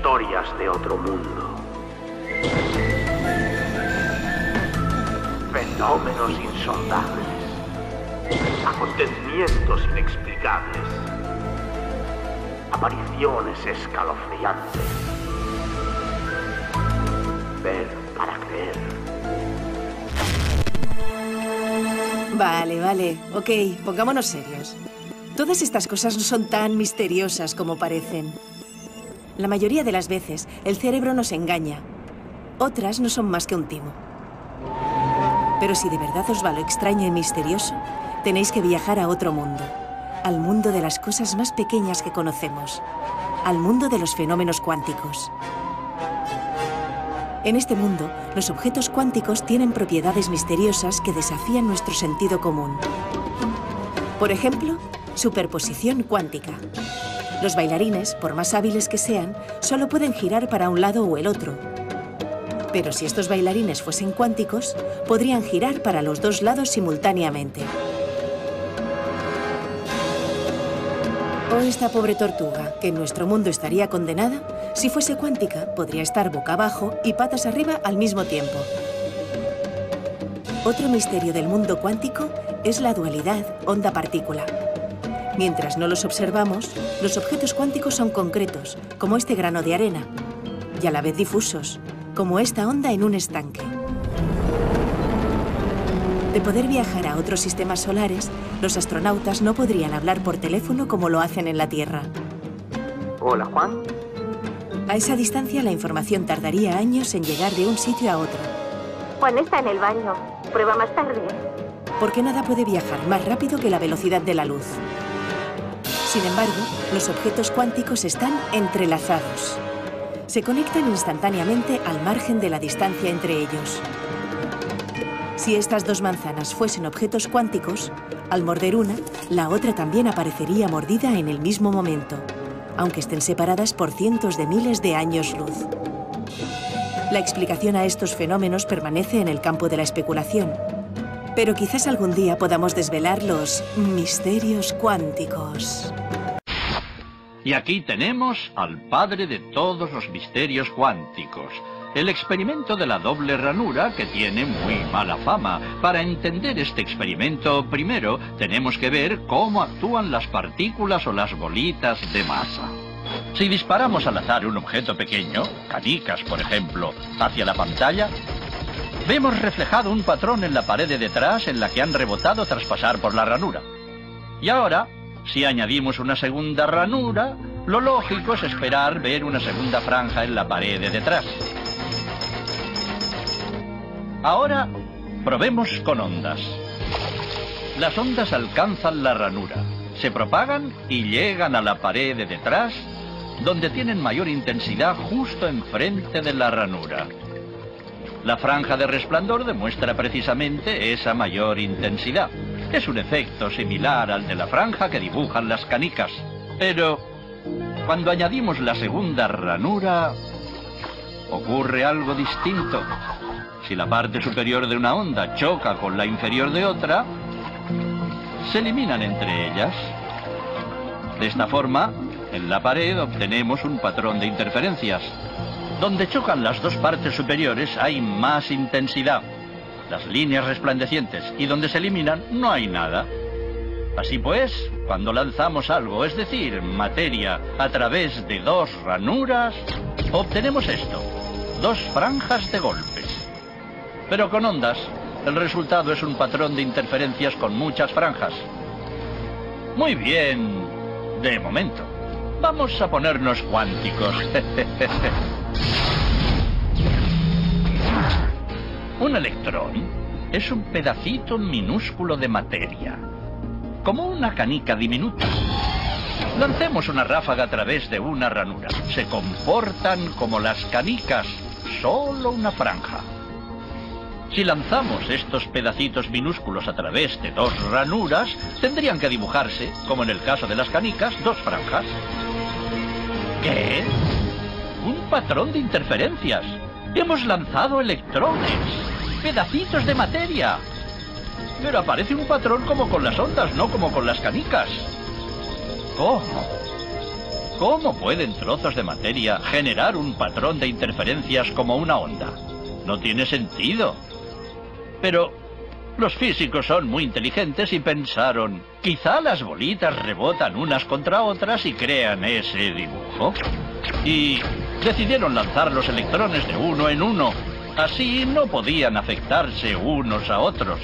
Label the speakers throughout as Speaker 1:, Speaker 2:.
Speaker 1: historias de otro mundo. Fenómenos insondables. Acontecimientos inexplicables. Apariciones escalofriantes. Ver para creer.
Speaker 2: Vale. Ok, pongámonos serios. Todas estas cosas no son tan misteriosas como parecen. La mayoría de las veces, el cerebro nos engaña. Otras no son más que un timo. Pero si de verdad os va lo extraño y misterioso, tenéis que viajar a otro mundo. Al mundo de las cosas más pequeñas que conocemos. Al mundo de los fenómenos cuánticos. En este mundo, los objetos cuánticos tienen propiedades misteriosas que desafían nuestro sentido común. Por ejemplo, superposición cuántica. Los bailarines, por más hábiles que sean, solo pueden girar para un lado o el otro. Pero si estos bailarines fuesen cuánticos, podrían girar para los dos lados simultáneamente. O esta pobre tortuga, que en nuestro mundo estaría condenada, si fuese cuántica, podría estar boca abajo y patas arriba al mismo tiempo. Otro misterio del mundo cuántico es la dualidad onda-partícula. Mientras no los observamos, los objetos cuánticos son concretos, como este grano de arena, y a la vez difusos, como esta onda en un estanque. De poder viajar a otros sistemas solares, los astronautas no podrían hablar por teléfono como lo hacen en la Tierra.
Speaker 1: Hola, Juan.
Speaker 2: A esa distancia, la información tardaría años en llegar de un sitio a otro.
Speaker 3: Juan está en el baño. Prueba más tarde.
Speaker 2: Porque nada puede viajar más rápido que la velocidad de la luz. Sin embargo, los objetos cuánticos están entrelazados. Se conectan instantáneamente al margen de la distancia entre ellos. Si estas dos manzanas fuesen objetos cuánticos, al morder una, la otra también aparecería mordida en el mismo momento, aunque estén separadas por cientos de miles de años luz. La explicación a estos fenómenos permanece en el campo de la especulación, pero quizás algún día podamos desvelar los misterios cuánticos.
Speaker 4: Y aquí tenemos al padre de todos los misterios cuánticos, el experimento de la doble ranura, que tiene muy mala fama. Para entender este experimento, primero tenemos que ver cómo actúan las partículas o las bolitas de masa. Si disparamos al azar un objeto pequeño, canicas por ejemplo, hacia la pantalla, vemos reflejado un patrón en la pared de detrás en la que han rebotado tras pasar por la ranura. Y ahora, si añadimos una segunda ranura, lo lógico es esperar ver una segunda franja en la pared de detrás. Ahora, probemos con ondas. Las ondas alcanzan la ranura, se propagan y llegan a la pared de detrás, donde tienen mayor intensidad justo enfrente de la ranura. La franja de resplandor demuestra precisamente esa mayor intensidad. Es un efecto similar al de la franja que dibujan las canicas. Pero cuando añadimos la segunda ranura, ocurre algo distinto. Si la parte superior de una onda choca con la inferior de otra, se eliminan entre ellas. De esta forma, en la pared obtenemos un patrón de interferencias. Donde chocan las dos partes superiores hay más intensidad, las líneas resplandecientes, y donde se eliminan no hay nada. Así pues, cuando lanzamos algo, es decir, materia, a través de dos ranuras, obtenemos esto, dos franjas de golpes. Pero con ondas, el resultado es un patrón de interferencias con muchas franjas. Muy bien, de momento. Vamos a ponernos cuánticos. Un electrón es un pedacito minúsculo de materia, como una canica diminuta. Lancemos una ráfaga a través de una ranura. Se comportan como las canicas, solo una franja. Si lanzamos estos pedacitos minúsculos a través de dos ranuras, tendrían que dibujarse, como en el caso de las canicas, dos franjas. ¿Qué? Un patrón de interferencias. Hemos lanzado electrones, pedacitos de materia. Pero aparece un patrón como con las ondas, no como con las canicas. ¿Cómo? ¿Cómo pueden trozos de materia generar un patrón de interferencias como una onda? No tiene sentido. Pero los físicos son muy inteligentes y pensaron, quizá las bolitas rebotan unas contra otras y crean ese dibujo. Y decidieron lanzar los electrones de uno en uno. Así no podían afectarse unos a otros.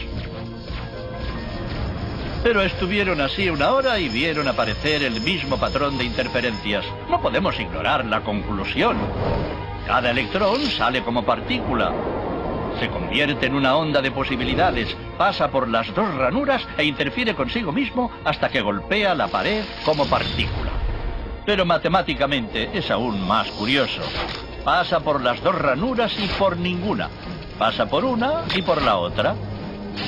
Speaker 4: Pero estuvieron así una hora y vieron aparecer el mismo patrón de interferencias. No podemos ignorar la conclusión. Cada electrón sale como partícula. Se convierte en una onda de posibilidades, pasa por las dos ranuras e interfiere consigo mismo hasta que golpea la pared como partícula. Pero matemáticamente es aún más curioso. Pasa por las dos ranuras y por ninguna. Pasa por una y por la otra.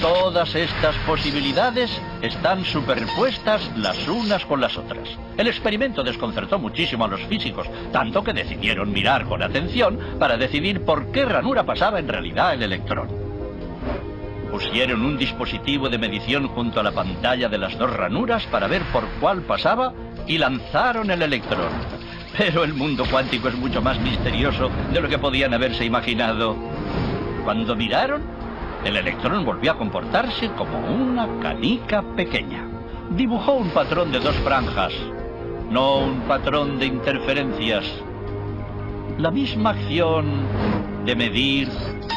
Speaker 4: Todas estas posibilidades están superpuestas las unas con las otras. El experimento desconcertó muchísimo a los físicos, tanto que decidieron mirar con atención para decidir por qué ranura pasaba en realidad el electrón. Pusieron un dispositivo de medición junto a la pantalla de las dos ranuras para ver por cuál pasaba y lanzaron el electrón. Pero el mundo cuántico es mucho más misterioso de lo que podían haberse imaginado. Cuando miraron, el electrón volvió a comportarse como una canica pequeña. Dibujó un patrón de dos franjas, no un patrón de interferencias. La misma acción de medir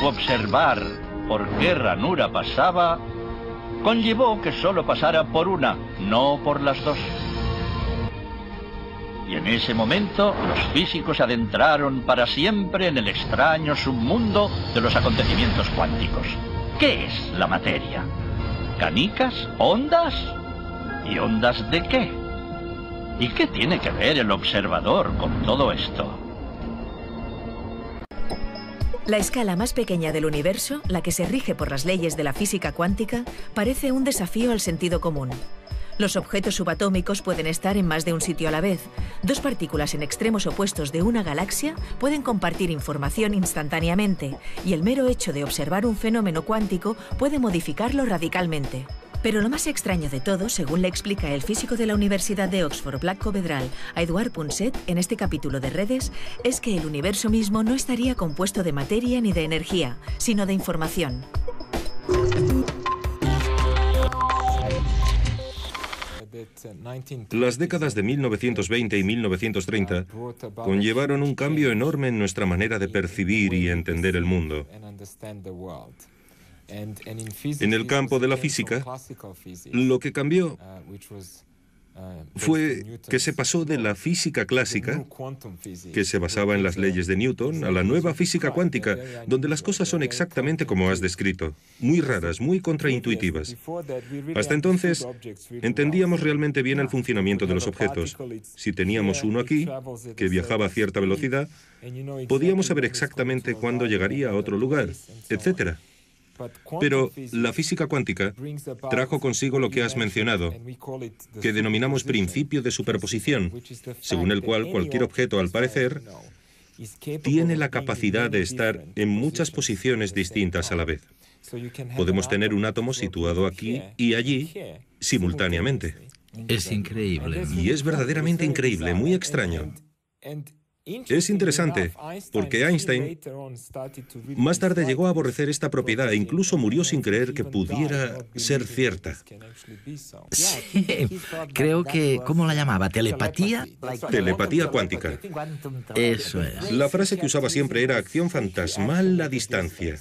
Speaker 4: u observar por qué ranura pasaba conllevó que solo pasara por una, no por las dos. Y en ese momento los físicos se adentraron para siempre en el extraño submundo de los acontecimientos cuánticos. ¿Qué es la materia? ¿Canicas? ¿Ondas? ¿Y ondas de qué? ¿Y qué tiene que ver el observador con todo esto?
Speaker 2: La escala más pequeña del universo, la que se rige por las leyes de la física cuántica, parece un desafío al sentido común. Los objetos subatómicos pueden estar en más de un sitio a la vez. Dos partículas en extremos opuestos de una galaxia pueden compartir información instantáneamente, y el mero hecho de observar un fenómeno cuántico puede modificarlo radicalmente. Pero lo más extraño de todo, según le explica el físico de la Universidad de Oxford, Black Covedral, a Edouard Punset, en este capítulo de Redes, es que el universo mismo no estaría compuesto de materia ni de energía, sino de información.
Speaker 5: Las décadas de 1920 y 1930 conllevaron un cambio enorme en nuestra manera de percibir y entender el mundo. En el campo de la física, lo que cambió fue que se pasó de la física clásica, que se basaba en las leyes de Newton, a la nueva física cuántica, donde las cosas son exactamente como has descrito, muy raras, muy contraintuitivas. Hasta entonces, entendíamos realmente bien el funcionamiento de los objetos. Si teníamos uno aquí, que viajaba a cierta velocidad, podíamos saber exactamente cuándo llegaría a otro lugar, etc. Pero la física cuántica trajo consigo lo que has mencionado, que denominamos principio de superposición, según el cual cualquier objeto, al parecer, tiene la capacidad de estar en muchas posiciones distintas a la vez. Podemos tener un átomo situado aquí y allí simultáneamente.
Speaker 6: Es increíble.
Speaker 5: Y es verdaderamente increíble, muy extraño. Es interesante, porque Einstein más tarde llegó a aborrecer esta propiedad e incluso murió sin creer que pudiera ser cierta.
Speaker 6: Sí, creo que, ¿cómo la llamaba? ¿Telepatía?
Speaker 5: Telepatía cuántica.
Speaker 6: Eso es.
Speaker 5: La frase que usaba siempre era acción fantasmal a distancia.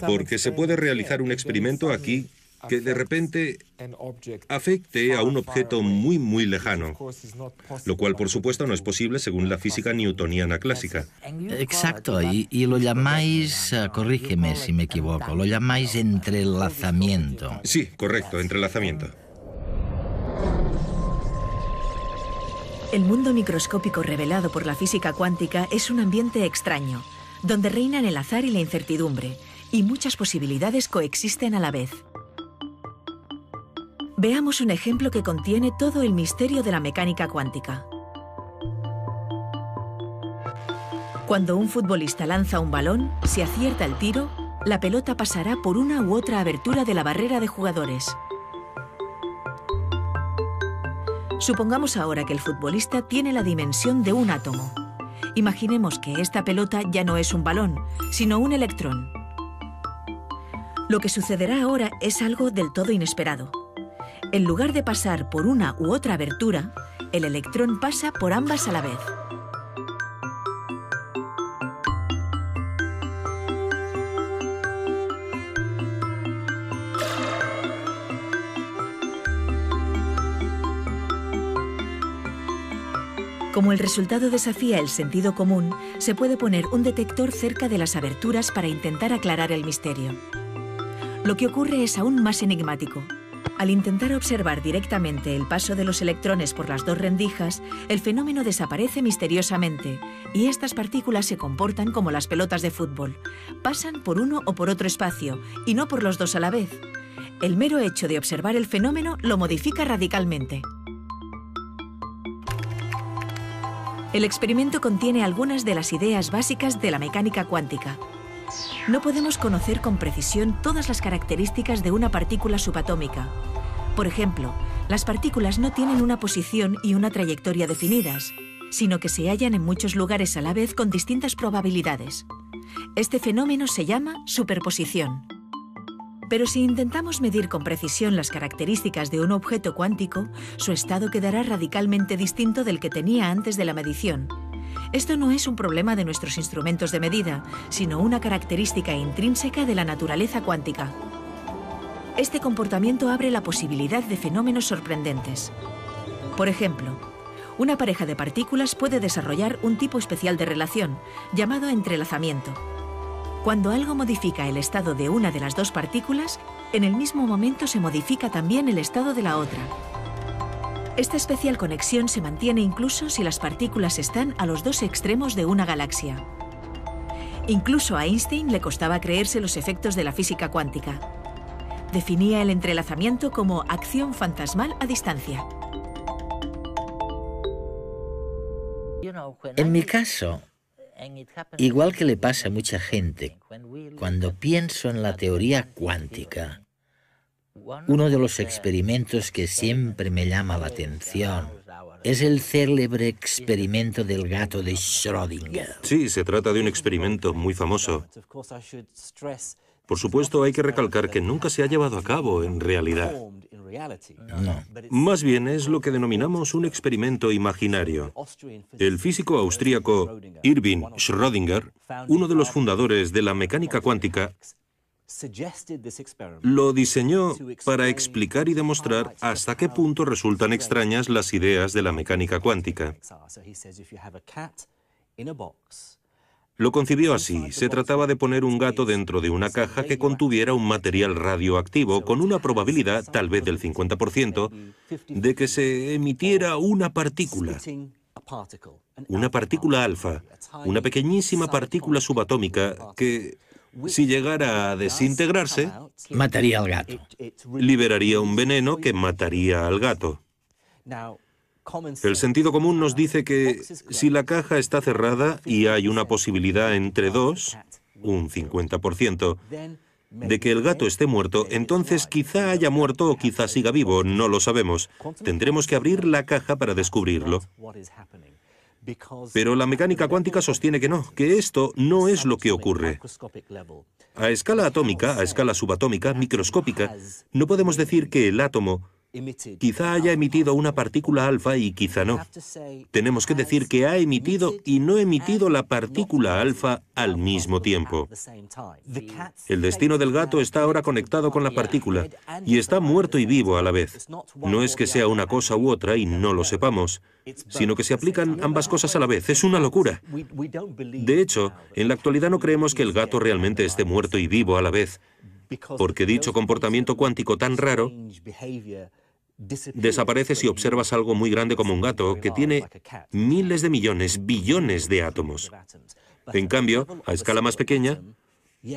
Speaker 5: Porque se puede realizar un experimento aquí que de repente afecte a un objeto muy, muy lejano, lo cual, por supuesto, no es posible según la física newtoniana clásica.
Speaker 6: Exacto, y lo llamáis, corrígeme si me equivoco, lo llamáis entrelazamiento.
Speaker 5: Sí, correcto, entrelazamiento.
Speaker 2: El mundo microscópico revelado por la física cuántica es un ambiente extraño, donde reinan el azar y la incertidumbre, y muchas posibilidades coexisten a la vez. Veamos un ejemplo que contiene todo el misterio de la mecánica cuántica. Cuando un futbolista lanza un balón, si acierta el tiro, la pelota pasará por una u otra abertura de la barrera de jugadores. Supongamos ahora que el futbolista tiene la dimensión de un átomo. Imaginemos que esta pelota ya no es un balón, sino un electrón. Lo que sucederá ahora es algo del todo inesperado. En lugar de pasar por una u otra abertura, el electrón pasa por ambas a la vez. Como el resultado desafía el sentido común, se puede poner un detector cerca de las aberturas para intentar aclarar el misterio. Lo que ocurre es aún más enigmático. Al intentar observar directamente el paso de los electrones por las dos rendijas, el fenómeno desaparece misteriosamente y estas partículas se comportan como las pelotas de fútbol. Pasan por uno o por otro espacio y no por los dos a la vez. El mero hecho de observar el fenómeno lo modifica radicalmente. El experimento contiene algunas de las ideas básicas de la mecánica cuántica. No podemos conocer con precisión todas las características de una partícula subatómica. Por ejemplo, las partículas no tienen una posición y una trayectoria definidas, sino que se hallan en muchos lugares a la vez con distintas probabilidades. Este fenómeno se llama superposición. Pero si intentamos medir con precisión las características de un objeto cuántico, su estado quedará radicalmente distinto del que tenía antes de la medición. Esto no es un problema de nuestros instrumentos de medida, sino una característica intrínseca de la naturaleza cuántica. Este comportamiento abre la posibilidad de fenómenos sorprendentes. Por ejemplo, una pareja de partículas puede desarrollar un tipo especial de relación, llamado entrelazamiento. Cuando algo modifica el estado de una de las dos partículas, en el mismo momento se modifica también el estado de la otra. Esta especial conexión se mantiene incluso si las partículas están a los dos extremos de una galaxia. Incluso a Einstein le costaba creerse los efectos de la física cuántica. Definía el entrelazamiento como acción fantasmal a distancia.
Speaker 6: En mi caso, igual que le pasa a mucha gente, cuando pienso en la teoría cuántica, uno de los experimentos que siempre me llama la atención es el célebre experimento del gato de Schrödinger.
Speaker 5: Sí, se trata de un experimento muy famoso. Por supuesto, hay que recalcar que nunca se ha llevado a cabo en realidad.
Speaker 6: No.
Speaker 5: Más bien es lo que denominamos un experimento imaginario. El físico austríaco Erwin Schrödinger, uno de los fundadores de la mecánica cuántica, lo diseñó para explicar y demostrar hasta qué punto resultan extrañas las ideas de la mecánica cuántica. Lo concibió así. Se trataba de poner un gato dentro de una caja que contuviera un material radioactivo con una probabilidad, tal vez del 50%, de que se emitiera una partícula alfa, una pequeñísima partícula subatómica que, si llegara a desintegrarse,
Speaker 6: Mataría al gato.
Speaker 5: liberaría un veneno que mataría al gato. El sentido común nos dice que si la caja está cerrada y hay una posibilidad entre dos, un 50%, de que el gato esté muerto, entonces quizá haya muerto o quizá siga vivo, no lo sabemos. Tendremos que abrir la caja para descubrirlo. Pero la mecánica cuántica sostiene que no, que esto no es lo que ocurre. A escala atómica, a escala subatómica, microscópica, no podemos decir que el átomo quizá haya emitido una partícula alfa y quizá no. Tenemos que decir que ha emitido y no emitido la partícula alfa al mismo tiempo. El destino del gato está ahora conectado con la partícula y está muerto y vivo a la vez. No es que sea una cosa u otra y no lo sepamos, sino que se aplican ambas cosas a la vez. Es una locura. De hecho, en la actualidad no creemos que el gato realmente esté muerto y vivo a la vez, porque dicho comportamiento cuántico tan raro desaparece si observas algo muy grande como un gato, que tiene miles de millones, billones de átomos. En cambio, a escala más pequeña,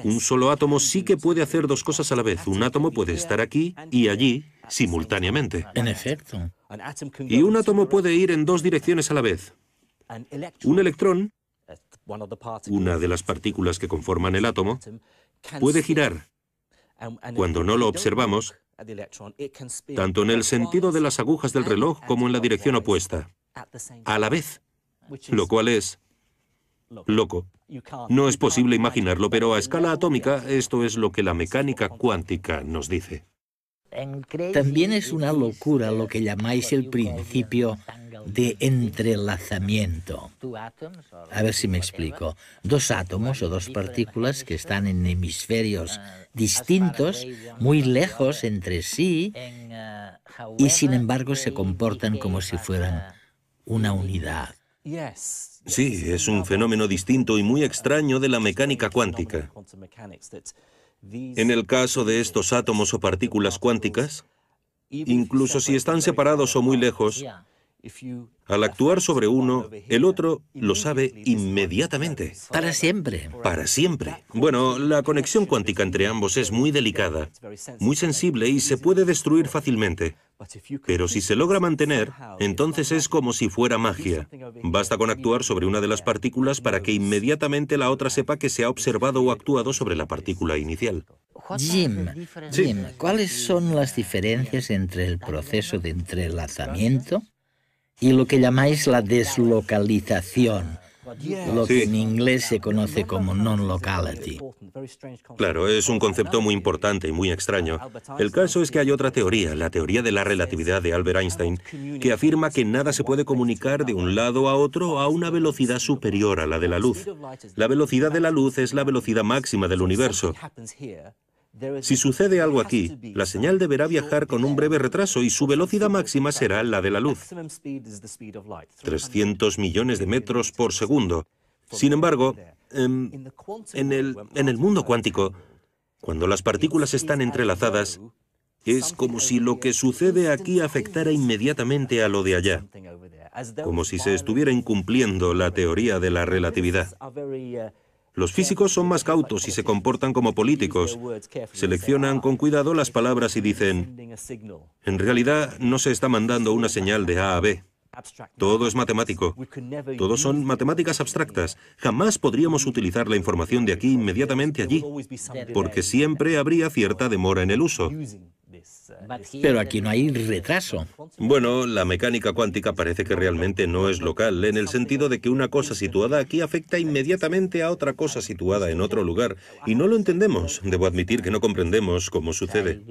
Speaker 5: un solo átomo sí que puede hacer dos cosas a la vez. Un átomo puede estar aquí y allí simultáneamente.
Speaker 6: En efecto.
Speaker 5: Y un átomo puede ir en dos direcciones a la vez. Un electrón, una de las partículas que conforman el átomo, puede girar. Cuando no lo observamos, tanto en el sentido de las agujas del reloj como en la dirección opuesta, a la vez, lo cual es loco. No es posible imaginarlo, pero a escala atómica esto es lo que la mecánica cuántica nos dice.
Speaker 6: También es una locura lo que llamáis el principio de entrelazamiento. A ver si me explico. Dos átomos o dos partículas que están en hemisferios distintos, muy lejos entre sí, y sin embargo se comportan como si fueran una unidad.
Speaker 5: Sí, es un fenómeno distinto y muy extraño de la mecánica cuántica. En el caso de estos átomos o partículas cuánticas, incluso si están separados o muy lejos, al actuar sobre uno, el otro lo sabe inmediatamente.
Speaker 6: Para siempre.
Speaker 5: Para siempre. Bueno, la conexión cuántica entre ambos es muy delicada, muy sensible y se puede destruir fácilmente. Pero si se logra mantener, entonces es como si fuera magia. Basta con actuar sobre una de las partículas para que inmediatamente la otra sepa que se ha observado o actuado sobre la partícula inicial.
Speaker 6: Jim, ¿cuáles son las diferencias entre el proceso de entrelazamiento y lo que llamáis la deslocalización, lo que en inglés se conoce como non-locality?
Speaker 5: Claro, es un concepto muy importante y muy extraño. El caso es que hay otra teoría, la teoría de la relatividad de Albert Einstein, que afirma que nada se puede comunicar de un lado a otro a una velocidad superior a la de la luz. La velocidad de la luz es la velocidad máxima del universo. Si sucede algo aquí, la señal deberá viajar con un breve retraso y su velocidad máxima será la de la luz, 300 millones de metros por segundo. Sin embargo, en el mundo cuántico, cuando las partículas están entrelazadas, es como si lo que sucede aquí afectara inmediatamente a lo de allá, como si se estuviera incumpliendo la teoría de la relatividad. Los físicos son más cautos y se comportan como políticos. Seleccionan con cuidado las palabras y dicen, en realidad no se está mandando una señal de A a B. Todo es matemático. Todos son matemáticas abstractas. Jamás podríamos utilizar la información de aquí inmediatamente allí, porque siempre habría cierta demora en el uso.
Speaker 6: Pero aquí no hay retraso.
Speaker 5: Bueno, la mecánica cuántica parece que realmente no es local, en el sentido de que una cosa situada aquí afecta inmediatamente a otra cosa situada en otro lugar, y no lo entendemos. Debo admitir que no comprendemos cómo sucede.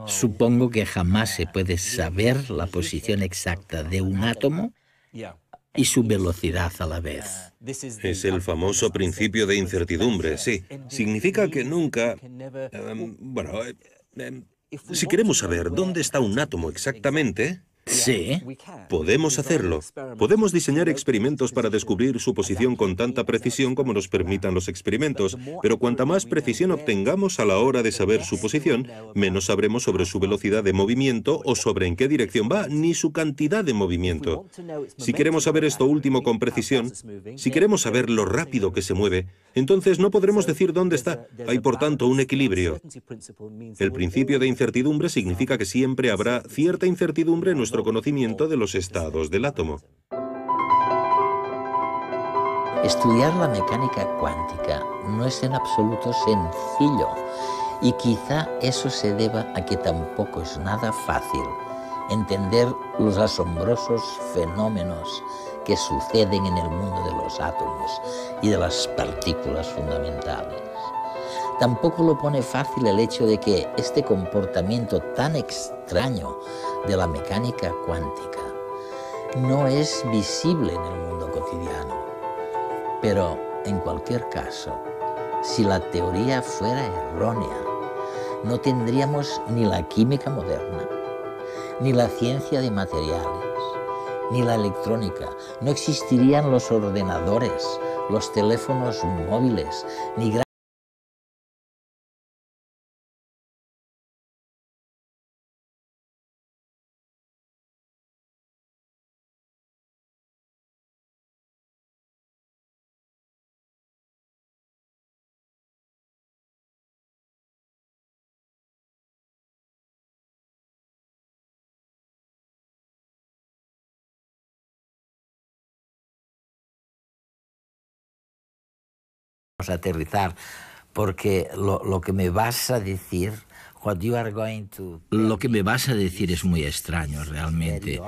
Speaker 6: Supongo que jamás se puede saber la posición exacta de un átomo y su velocidad a la vez.
Speaker 5: Es el famoso principio de incertidumbre, sí. Significa que nunca... si queremos saber dónde está un átomo exactamente...
Speaker 6: Sí.
Speaker 5: Podemos hacerlo. Podemos diseñar experimentos para descubrir su posición con tanta precisión como nos permitan los experimentos, pero cuanta más precisión obtengamos a la hora de saber su posición, menos sabremos sobre su velocidad de movimiento o sobre en qué dirección va, ni su cantidad de movimiento. Si queremos saber esto último con precisión, si queremos saber lo rápido que se mueve, entonces no podremos decir dónde está. Hay, por tanto, un equilibrio. El principio de incertidumbre significa que siempre habrá cierta incertidumbre en nuestro conocimiento de los estados del átomo.
Speaker 6: Estudiar la mecánica cuántica no es en absoluto sencillo y quizá eso se deba a que tampoco es nada fácil entender los asombrosos fenómenos que suceden en el mundo de los átomos y de las partículas fundamentales. Tampoco lo pone fácil el hecho de que este comportamiento tan extraño de la mecánica cuántica no es visible en el mundo cotidiano. Pero, en cualquier caso, si la teoría fuera errónea, no tendríamos ni la química moderna, ni la ciencia de materiales, ni la electrónica. No existirían los ordenadores, los teléfonos móviles, ni aterrizar, porque lo que me vas a decir Lo que me vas a decir es muy extraño, realmente.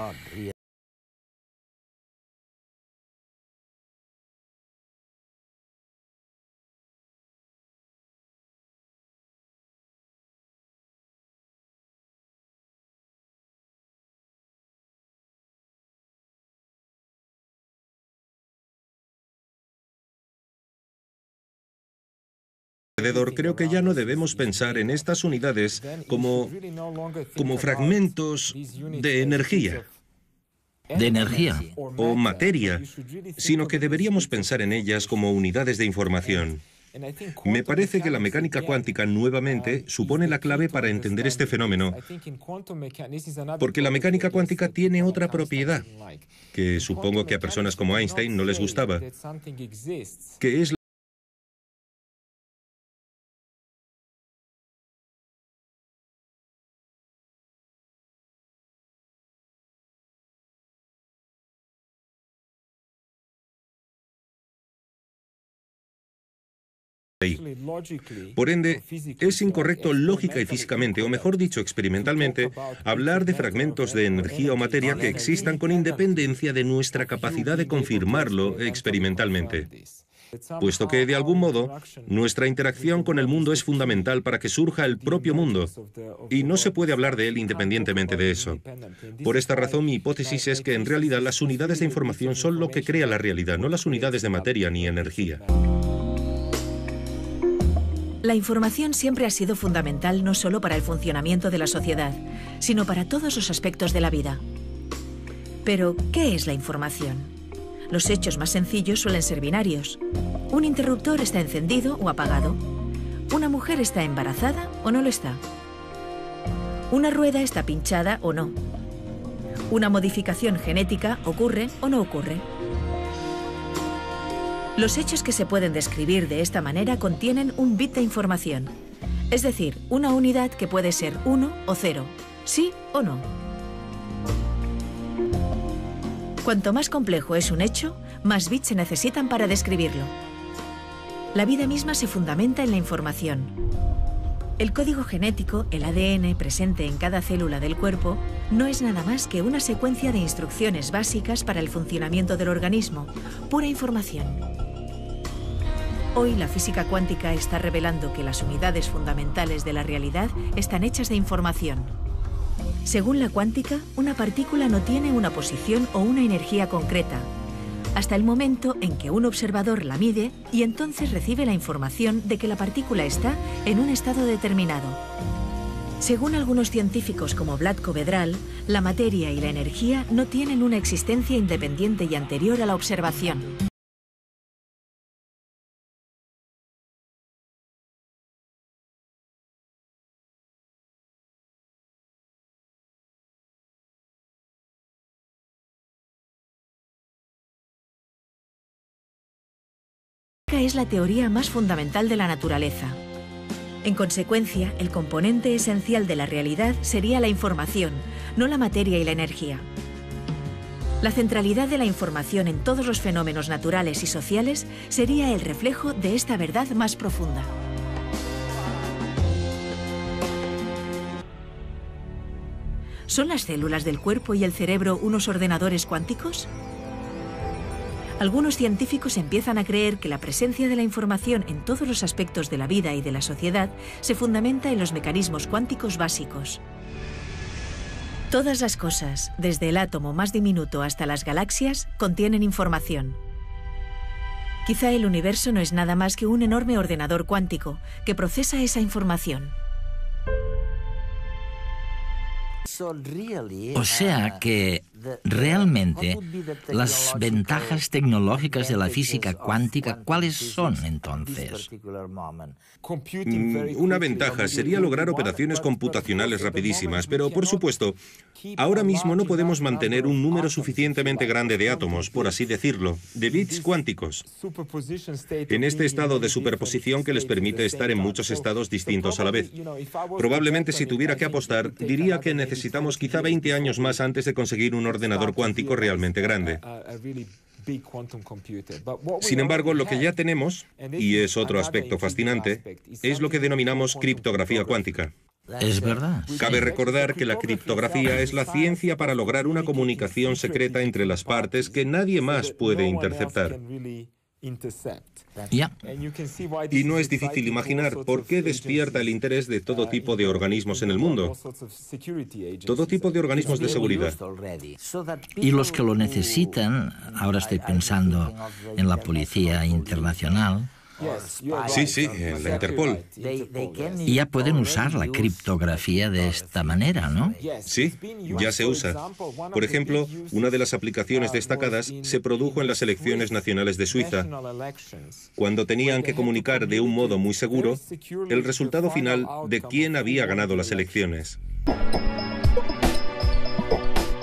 Speaker 5: Creo que ya no debemos pensar en estas unidades como fragmentos de energía.
Speaker 6: ¿De energía?
Speaker 5: O materia, sino que deberíamos pensar en ellas como unidades de información. Me parece que la mecánica cuántica nuevamente supone la clave para entender este fenómeno, porque la mecánica cuántica tiene otra propiedad, que supongo que a personas como Einstein no les gustaba, que es Por ende, es incorrecto lógica y físicamente, o mejor dicho, experimentalmente, hablar de fragmentos de energía o materia que existan con independencia de nuestra capacidad de confirmarlo experimentalmente. Puesto que, de algún modo, nuestra interacción con el mundo es fundamental para que surja el propio mundo, y no se puede hablar de él independientemente de eso. Por esta razón, mi hipótesis es que, en realidad, las unidades de información son lo que crea la realidad, no las unidades de materia ni energía.
Speaker 2: La información siempre ha sido fundamental no solo para el funcionamiento de la sociedad, sino para todos los aspectos de la vida. Pero, ¿qué es la información? Los hechos más sencillos suelen ser binarios. Un interruptor está encendido o apagado. Una mujer está embarazada o no lo está. Una rueda está pinchada o no. Una modificación genética ocurre o no ocurre. Los hechos que se pueden describir de esta manera contienen un bit de información, es decir, una unidad que puede ser 1 o 0, sí o no. Cuanto más complejo es un hecho, más bits se necesitan para describirlo. La vida misma se fundamenta en la información. El código genético, el ADN, presente en cada célula del cuerpo, no es nada más que una secuencia de instrucciones básicas para el funcionamiento del organismo, pura información. Hoy la física cuántica está revelando que las unidades fundamentales de la realidad están hechas de información. Según la cuántica, una partícula no tiene una posición o una energía concreta, hasta el momento en que un observador la mide y entonces recibe la información de que la partícula está en un estado determinado. Según algunos científicos como Vlatko Vedral, la materia y la energía no tienen una existencia independiente y anterior a la observación. Es la teoría más fundamental de la naturaleza. En consecuencia, el componente esencial de la realidad sería la información, no la materia y la energía. La centralidad de la información en todos los fenómenos naturales y sociales sería el reflejo de esta verdad más profunda. ¿Son las células del cuerpo y el cerebro unos ordenadores cuánticos? Algunos científicos empiezan a creer que la presencia de la información en todos los aspectos de la vida y de la sociedad se fundamenta en los mecanismos cuánticos básicos. Todas las cosas, desde el átomo más diminuto hasta las galaxias, contienen información. Quizá el universo no es nada más que un enorme ordenador cuántico que procesa esa información.
Speaker 6: O sea que, realmente, las ventajas tecnológicas de la física cuántica, ¿cuáles son entonces?
Speaker 5: Una ventaja sería lograr operaciones computacionales rapidísimas, pero, por supuesto, ahora mismo no podemos mantener un número suficientemente grande de átomos, por así decirlo, de bits cuánticos, en este estado de superposición que les permite estar en muchos estados distintos a la vez. Probablemente, si tuviera que apostar, diría que necesitamos quizá 20 años más antes de conseguir un ordenador cuántico realmente grande. Sin embargo, lo que ya tenemos, y es otro aspecto fascinante, es lo que denominamos criptografía cuántica.
Speaker 6: Es verdad.
Speaker 5: Cabe recordar que la criptografía es la ciencia para lograr una comunicación secreta entre las partes que nadie más puede interceptar.
Speaker 6: Ya.
Speaker 5: Y no es difícil imaginar por qué despierta el interés de todo tipo de organismos en el mundo. Todo tipo de organismos de seguridad.
Speaker 6: Y los que lo necesitan, ahora estoy pensando en la Policía Internacional,
Speaker 5: Sí, en la Interpol.
Speaker 6: ya pueden usar la criptografía de esta manera, ¿no?
Speaker 5: Sí, ya se usa. Por ejemplo, una de las aplicaciones destacadas se produjo en las elecciones nacionales de Suiza, cuando tenían que comunicar de un modo muy seguro el resultado final de quién había ganado las elecciones.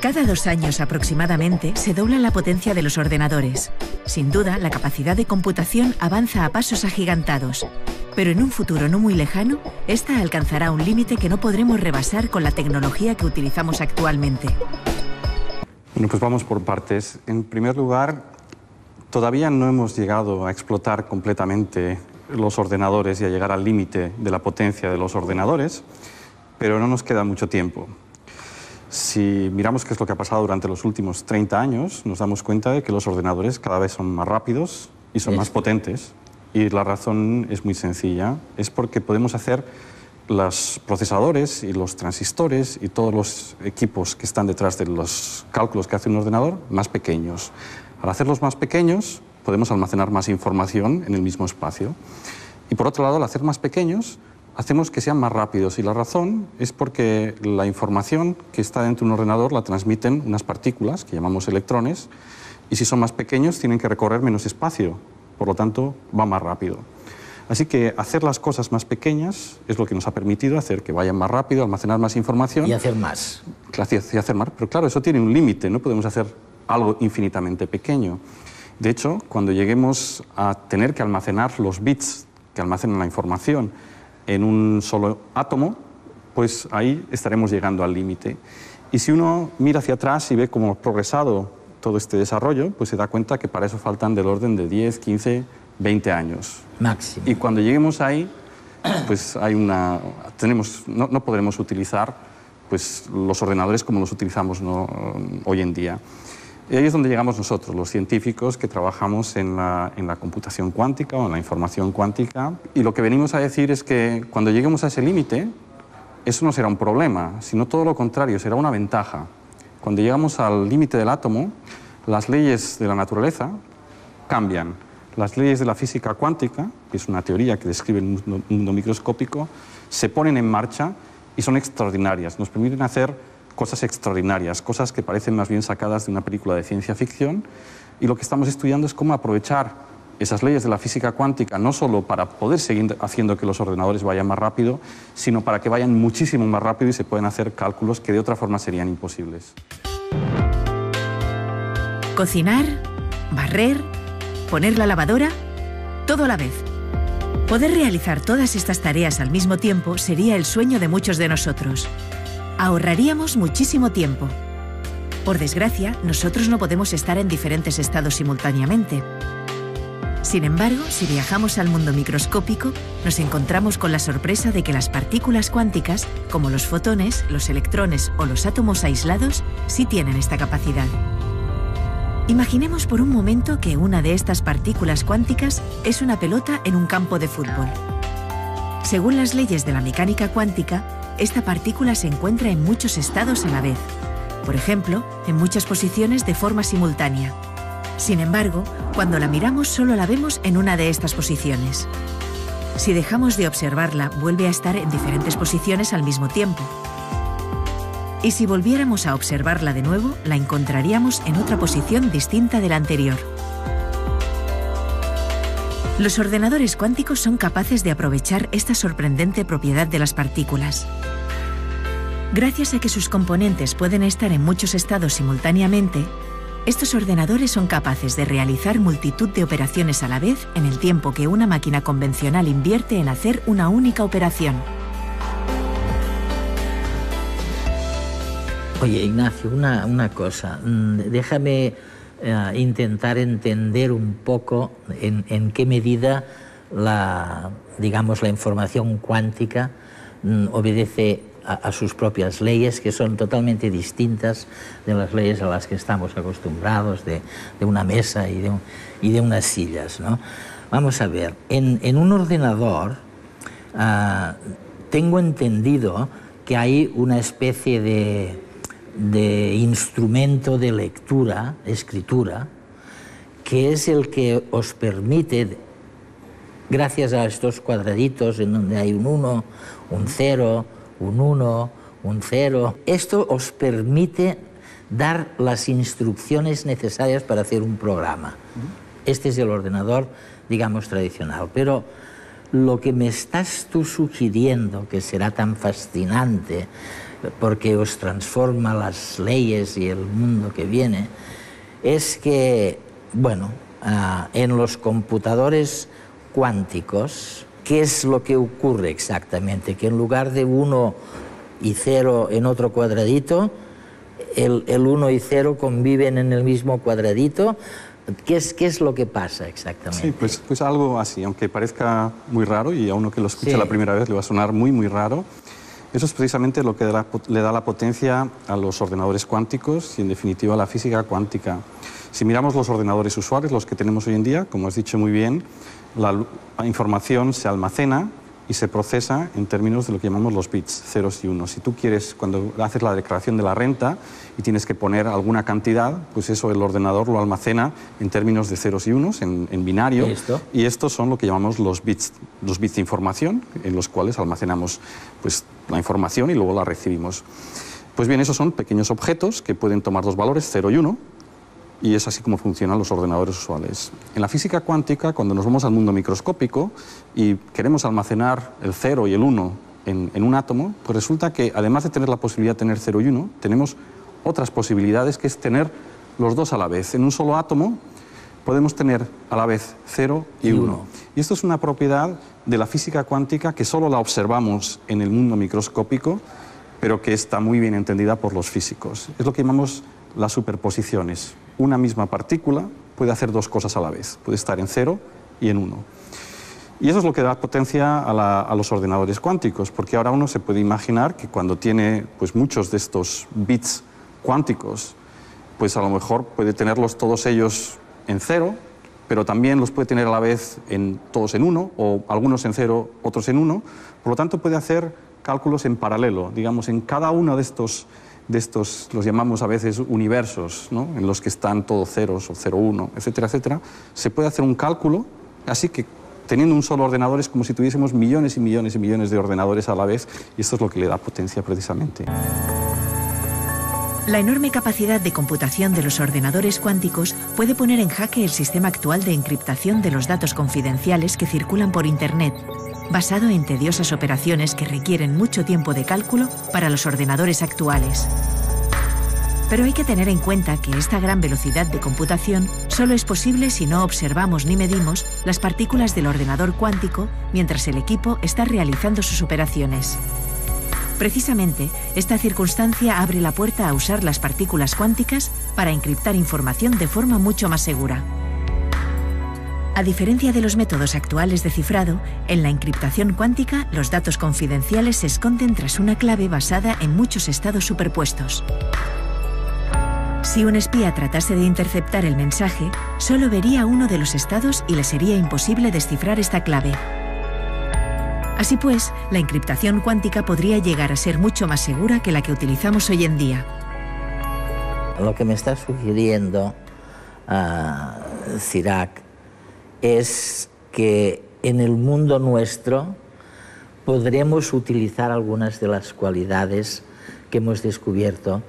Speaker 2: Cada 2 años aproximadamente se dobla la potencia de los ordenadores. Sin duda, la capacidad de computación avanza a pasos agigantados. Pero en un futuro no muy lejano, esta alcanzará un límite que no podremos rebasar con la tecnología que utilizamos actualmente.
Speaker 7: Bueno, pues vamos por partes. En primer lugar, todavía no hemos llegado a explotar completamente los ordenadores y a llegar al límite de la potencia de los ordenadores, pero no nos queda mucho tiempo. Si miramos qué es lo que ha pasado durante los últimos 30 años, nos damos cuenta de que los ordenadores cada vez son más rápidos y son más potentes. Y la razón es muy sencilla. Es porque podemos hacer los procesadores y los transistores y todos los equipos que están detrás de los cálculos que hace un ordenador más pequeños. Al hacerlos más pequeños, podemos almacenar más información en el mismo espacio. Y por otro lado, al hacer más pequeños, hacemos que sean más rápidos, y la razón es porque la información que está dentro de un ordenador la transmiten unas partículas que llamamos electrones, y si son más pequeños tienen que recorrer menos espacio, por lo tanto va más rápido. Así que hacer las cosas más pequeñas es lo que nos ha permitido hacer que vayan más rápido, almacenar más información.
Speaker 6: Y hacer más.
Speaker 7: Y hacer más, pero claro, eso tiene un límite, no podemos hacer algo infinitamente pequeño. De hecho, cuando lleguemos a tener que almacenar los bits que almacenan la información en un solo átomo, pues ahí estaremos llegando al límite. Y si uno mira hacia atrás y ve cómo ha progresado todo este desarrollo, pues se da cuenta que para eso faltan del orden de 10, 15, 20 años.
Speaker 6: Máximo.
Speaker 7: Y cuando lleguemos ahí, pues no podremos utilizar pues, los ordenadores como los utilizamos hoy en día. Y ahí es donde llegamos nosotros, los científicos que trabajamos en la computación cuántica o en la información cuántica. Y lo que venimos a decir es que cuando lleguemos a ese límite, eso no será un problema, sino todo lo contrario, será una ventaja. Cuando llegamos al límite del átomo, las leyes de la naturaleza cambian. Las leyes de la física cuántica, que es una teoría que describe el mundo microscópico, se ponen en marcha y son extraordinarias. Nos permiten hacer cosas extraordinarias, cosas que parecen más bien sacadas de una película de ciencia ficción, y lo que estamos estudiando es cómo aprovechar esas leyes de la física cuántica no solo para poder seguir haciendo que los ordenadores vayan más rápido, sino para que vayan muchísimo más rápido y se puedan hacer cálculos que de otra forma serían imposibles.
Speaker 2: Cocinar, barrer, poner la lavadora, todo a la vez. Poder realizar todas estas tareas al mismo tiempo sería el sueño de muchos de nosotros. Ahorraríamos muchísimo tiempo. Por desgracia, nosotros no podemos estar en diferentes estados simultáneamente. Sin embargo, si viajamos al mundo microscópico, nos encontramos con la sorpresa de que las partículas cuánticas, como los fotones, los electrones o los átomos aislados, sí tienen esta capacidad. Imaginemos por un momento que una de estas partículas cuánticas es una pelota en un campo de fútbol. Según las leyes de la mecánica cuántica, esta partícula se encuentra en muchos estados a la vez. Por ejemplo, en muchas posiciones de forma simultánea. Sin embargo, cuando la miramos solo la vemos en una de estas posiciones. Si dejamos de observarla, vuelve a estar en diferentes posiciones al mismo tiempo. Y si volviéramos a observarla de nuevo, la encontraríamos en otra posición distinta de la anterior. Los ordenadores cuánticos son capaces de aprovechar esta sorprendente propiedad de las partículas. Gracias a que sus componentes pueden estar en muchos estados simultáneamente, estos ordenadores son capaces de realizar multitud de operaciones a la vez en el tiempo que una máquina convencional invierte en hacer una única operación.
Speaker 6: Oye, Ignacio, una cosa. Déjame intentar entender un poco en qué medida la información cuántica obedece a sus propias leyes, que son totalmente distintas de las leyes a las que estamos acostumbrados, de una mesa y de unas sillas, ¿no? Vamos a ver, en un ordenador tengo entendido que hay una especie de instrumento de lectura, escritura, que es el que os permite, gracias a estos cuadraditos en donde hay un 1, un 0, un 1, un 0, esto os permite dar las instrucciones necesarias para hacer un programa. Este es el ordenador, digamos, tradicional. Pero lo que me estás tú sugiriendo, que será tan fascinante, porque os transforma las leyes y el mundo que viene, es que, bueno, en los computadores cuánticos, ¿qué es lo que ocurre exactamente? Que en lugar de 1 y 0 en otro cuadradito, el 1 y 0 conviven en el mismo cuadradito. ¿Qué es lo que pasa exactamente?
Speaker 7: Sí, pues algo así, aunque parezca muy raro y a uno que lo escucha la primera vez le va a sonar muy, muy raro. Eso es precisamente lo que le da la potencia a los ordenadores cuánticos y, en definitiva, a la física cuántica. Si miramos los ordenadores usuales, los que tenemos hoy en día, como has dicho muy bien, la información se almacena y se procesa en términos de lo que llamamos los bits, ceros y unos. Si tú quieres, cuando haces la declaración de la renta y tienes que poner alguna cantidad, pues eso el ordenador lo almacena en términos de ceros y unos, en binario. Y estos son lo que llamamos los bits de información, en los cuales almacenamos pues, la información y luego la recibimos. Pues bien, esos son pequeños objetos que pueden tomar dos valores, 0 y 1, y es así como funcionan los ordenadores usuales. En la física cuántica, cuando nos vamos al mundo microscópico y queremos almacenar el 0 y el 1 en un átomo, pues resulta que además de tener la posibilidad de tener 0 y 1, tenemos otras posibilidades, que es tener los dos a la vez. En un solo átomo podemos tener a la vez 0 y 1. Y esto es una propiedad de la física cuántica que solo la observamos en el mundo microscópico, pero que está muy bien entendida por los físicos. Es lo que llamamos las superposiciones. Una misma partícula puede hacer dos cosas a la vez, puede estar en 0 y en 1. Y eso es lo que da potencia a los ordenadores cuánticos, porque ahora uno se puede imaginar que cuando tiene pues, muchos de estos bits cuánticos, pues a lo mejor puede tenerlos todos ellos en 0, pero también los puede tener a la vez todos en 1, o algunos en 0, otros en 1. Por lo tanto, puede hacer cálculos en paralelo, digamos, en cada uno de estos los llamamos a veces universos, ¿no? En los que están todos ceros o 0, 1, etcétera, etcétera, se puede hacer un cálculo, así que teniendo un solo ordenador es como si tuviésemos millones y millones y millones de ordenadores a la vez, y esto es lo que le da potencia precisamente.
Speaker 2: La enorme capacidad de computación de los ordenadores cuánticos puede poner en jaque el sistema actual de encriptación de los datos confidenciales que circulan por Internet, basado en tediosas operaciones que requieren mucho tiempo de cálculo para los ordenadores actuales. Pero hay que tener en cuenta que esta gran velocidad de computación solo es posible si no observamos ni medimos las partículas del ordenador cuántico mientras el equipo está realizando sus operaciones. Precisamente, esta circunstancia abre la puerta a usar las partículas cuánticas para encriptar información de forma mucho más segura. A diferencia de los métodos actuales de cifrado, en la encriptación cuántica los datos confidenciales se esconden tras una clave basada en muchos estados superpuestos. Si un espía tratase de interceptar el mensaje, solo vería uno de los estados y le sería imposible descifrar esta clave. Así pues, la encriptación cuántica podría llegar a ser mucho más segura que la que utilizamos hoy en día.
Speaker 6: Lo que me está sugiriendo Cirac es que en el mundo nuestro podremos utilizar algunas de las cualidades que hemos descubierto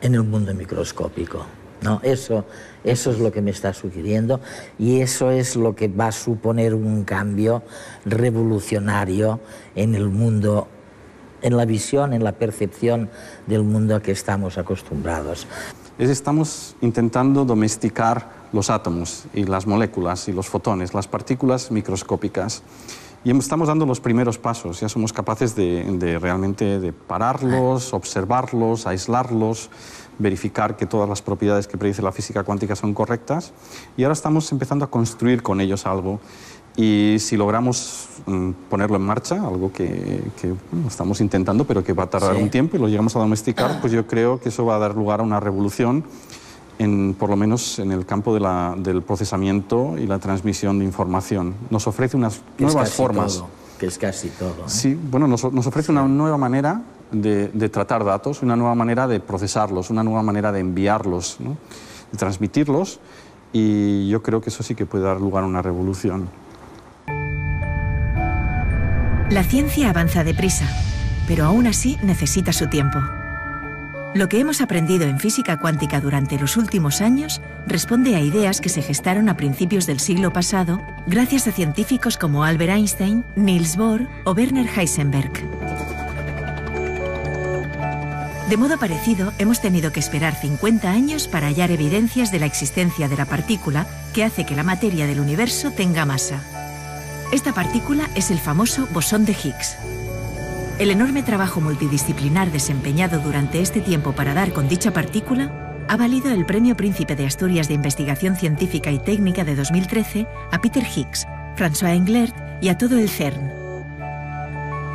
Speaker 6: en el mundo microscópico, ¿no? Eso es lo que me está sugiriendo, y eso es lo que va a suponer un cambio revolucionario en el mundo, en la visión, en la percepción del mundo a que estamos acostumbrados.
Speaker 7: Estamos intentando domesticar los átomos y las moléculas y los fotones, las partículas microscópicas. Y estamos dando los primeros pasos, ya somos capaces de realmente de pararlos, observarlos, aislarlos, verificar que todas las propiedades que predice la física cuántica son correctas, y ahora estamos empezando a construir con ellos algo. Y si logramos ponerlo en marcha, algo que estamos intentando, pero que va a tardar un tiempo, y lo llegamos a domesticar, pues yo creo que eso va a dar lugar a una revolución, por lo menos en el campo del procesamiento y la transmisión de información. Nos ofrece unas nuevas formas.
Speaker 6: Que es casi todo.
Speaker 7: Sí, bueno, nos ofrece una nueva manera de tratar datos, una nueva manera de procesarlos, una nueva manera de enviarlos, ¿no? De transmitirlos, y yo creo que eso sí que puede dar lugar a una revolución.
Speaker 2: La ciencia avanza deprisa, pero aún así necesita su tiempo. Lo que hemos aprendido en física cuántica durante los últimos años responde a ideas que se gestaron a principios del siglo pasado gracias a científicos como Albert Einstein, Niels Bohr o Werner Heisenberg. De modo parecido, hemos tenido que esperar 50 años para hallar evidencias de la existencia de la partícula que hace que la materia del universo tenga masa. Esta partícula es el famoso bosón de Higgs. El enorme trabajo multidisciplinar desempeñado durante este tiempo para dar con dicha partícula ha valido el Premio Príncipe de Asturias de Investigación Científica y Técnica de 2013 a Peter Higgs, François Englert y a todo el CERN.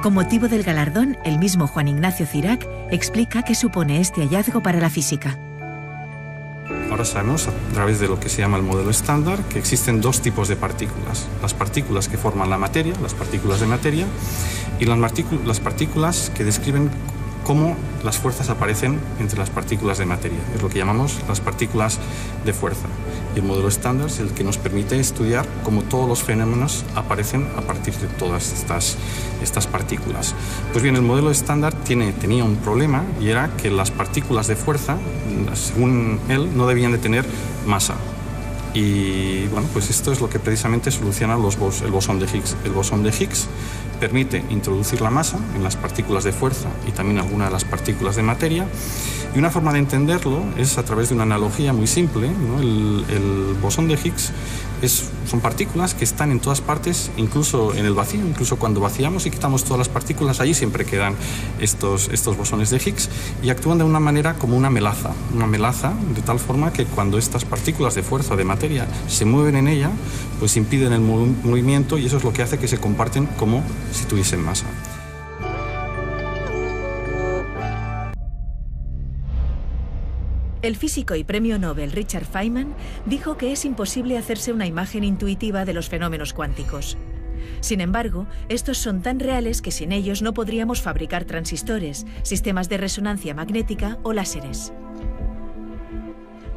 Speaker 2: Con motivo del galardón, el mismo Juan Ignacio Cirac explica qué supone este hallazgo para la física.
Speaker 7: Ahora sabemos, a través de lo que se llama el modelo estándar, que existen dos tipos de partículas. Las partículas que forman la materia, las partículas de materia, y las partículas que describen cómo las fuerzas aparecen entre las partículas de materia. Es lo que llamamos las partículas de fuerza. Y el modelo estándar es el que nos permite estudiar cómo todos los fenómenos aparecen a partir de todas estas partículas. Pues bien, el modelo estándar tenía un problema, y era que las partículas de fuerza, según él, no debían de tener masa. Y bueno, pues esto es lo que precisamente soluciona el bosón de Higgs. El bosón de Higgs permite introducir la masa en las partículas de fuerza y también algunas de las partículas de materia. Y una forma de entenderlo es a través de una analogía muy simple, ¿no? El bosón de Higgs son partículas que están en todas partes, incluso en el vacío. Incluso cuando vaciamos y quitamos todas las partículas, allí siempre quedan estos bosones de Higgs, y actúan de una manera como una melaza, de tal forma que cuando estas partículas de fuerza o de materia se mueven en ella, pues impiden el movimiento, y eso es lo que hace que se comparten como si tuviesen masa.
Speaker 2: El físico y premio Nobel Richard Feynman dijo que es imposible hacerse una imagen intuitiva de los fenómenos cuánticos. Sin embargo, estos son tan reales que sin ellos no podríamos fabricar transistores, sistemas de resonancia magnética o láseres.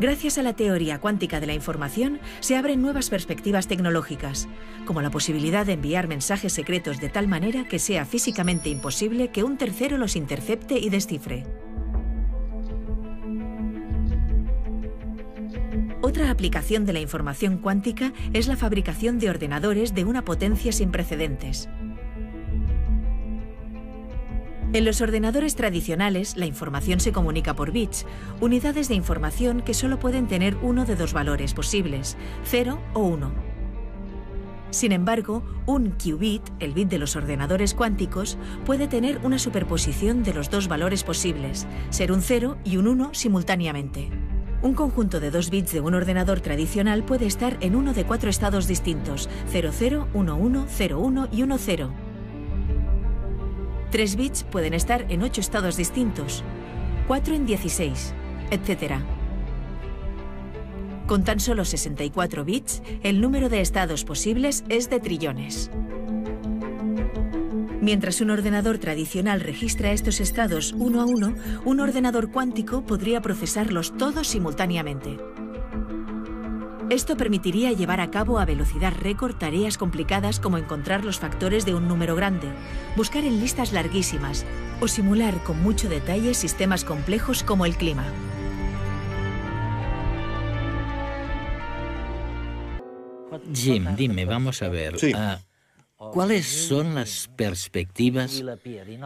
Speaker 2: Gracias a la teoría cuántica de la información, se abren nuevas perspectivas tecnológicas, como la posibilidad de enviar mensajes secretos de tal manera que sea físicamente imposible que un tercero los intercepte y descifre. Otra aplicación de la información cuántica es la fabricación de ordenadores de una potencia sin precedentes. En los ordenadores tradicionales, la información se comunica por bits, unidades de información que solo pueden tener uno de dos valores posibles, 0 o 1. Sin embargo, un qubit, el bit de los ordenadores cuánticos, puede tener una superposición de los dos valores posibles, ser un 0 y un 1 simultáneamente. Un conjunto de dos bits de un ordenador tradicional puede estar en uno de 4 estados distintos, 00, 11, 01 y 10. 3 bits pueden estar en 8 estados distintos, 4 en 16, etc. Con tan solo 64 bits, el número de estados posibles es de trillones. Mientras un ordenador tradicional registra estos estados uno a uno, un ordenador cuántico podría procesarlos todos simultáneamente. Esto permitiría llevar a cabo a velocidad récord tareas complicadas como encontrar los factores de un número grande, buscar en listas larguísimas o simular con mucho detalle sistemas complejos como el clima.
Speaker 6: Jim, dime, vamos a ver.
Speaker 5: Sí.
Speaker 6: ¿Cuáles son las perspectivas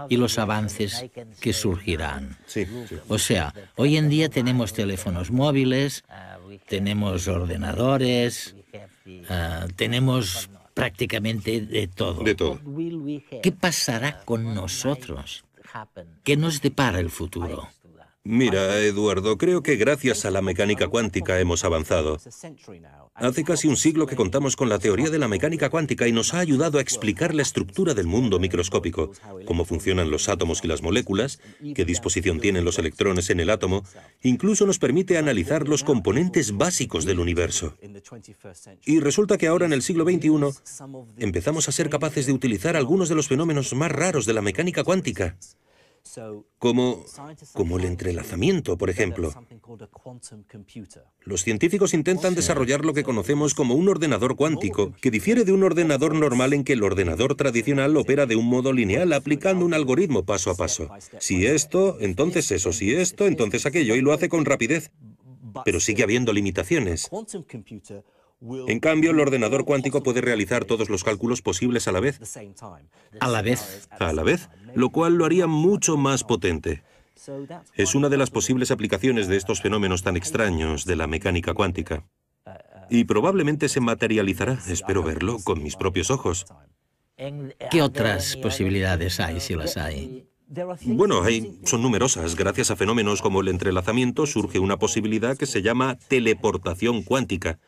Speaker 6: y los avances que surgirán?
Speaker 5: Sí.
Speaker 6: O sea, hoy en día tenemos teléfonos móviles, tenemos ordenadores, tenemos prácticamente de todo.
Speaker 5: De todo.
Speaker 6: ¿Qué pasará con nosotros? ¿Qué nos depara el futuro?
Speaker 5: Mira, Eduardo, creo que gracias a la mecánica cuántica hemos avanzado. Hace casi un siglo que contamos con la teoría de la mecánica cuántica y nos ha ayudado a explicar la estructura del mundo microscópico, cómo funcionan los átomos y las moléculas, qué disposición tienen los electrones en el átomo, incluso nos permite analizar los componentes básicos del universo. Y resulta que ahora en el siglo XXI empezamos a ser capaces de utilizar algunos de los fenómenos más raros de la mecánica cuántica. Como el entrelazamiento, por ejemplo. Los científicos intentan desarrollar lo que conocemos como un ordenador cuántico, que difiere de un ordenador normal en que el ordenador tradicional opera de un modo lineal aplicando un algoritmo paso a paso. Si esto, entonces eso, si esto, entonces aquello, y lo hace con rapidez. Pero sigue habiendo limitaciones. En cambio, el ordenador cuántico puede realizar todos los cálculos posibles a la vez.
Speaker 6: A la vez.
Speaker 5: A la vez, lo cual lo haría mucho más potente. Es una de las posibles aplicaciones de estos fenómenos tan extraños de la mecánica cuántica. Y probablemente se materializará, espero verlo con mis propios ojos.
Speaker 6: ¿Qué otras posibilidades hay, si las hay?
Speaker 5: Bueno, son numerosas. Gracias a fenómenos como el entrelazamiento surge una posibilidad que se llama teleportación cuántica.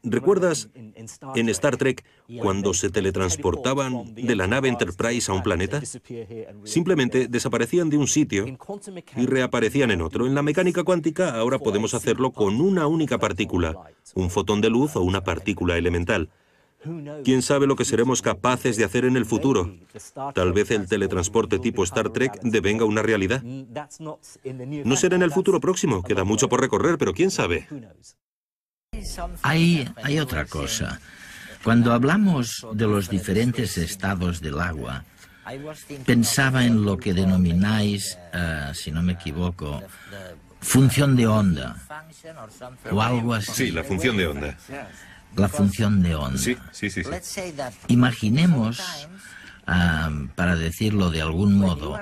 Speaker 5: ¿Recuerdas en Star Trek cuando se teletransportaban de la nave Enterprise a un planeta? Simplemente desaparecían de un sitio y reaparecían en otro. En la mecánica cuántica ahora podemos hacerlo con una única partícula, un fotón de luz o una partícula elemental. ¿Quién sabe lo que seremos capaces de hacer en el futuro? Tal vez el teletransporte tipo Star Trek devenga una realidad. No será en el futuro próximo, queda mucho por recorrer, pero quién sabe.
Speaker 6: Hay otra cosa. Cuando hablamos de los diferentes estados del agua, pensaba en lo que denomináis, si no me equivoco, función de onda, o algo así.
Speaker 5: Sí, la función de onda.
Speaker 6: La función de onda.
Speaker 5: Sí.
Speaker 6: Imaginemos, para decirlo de algún modo,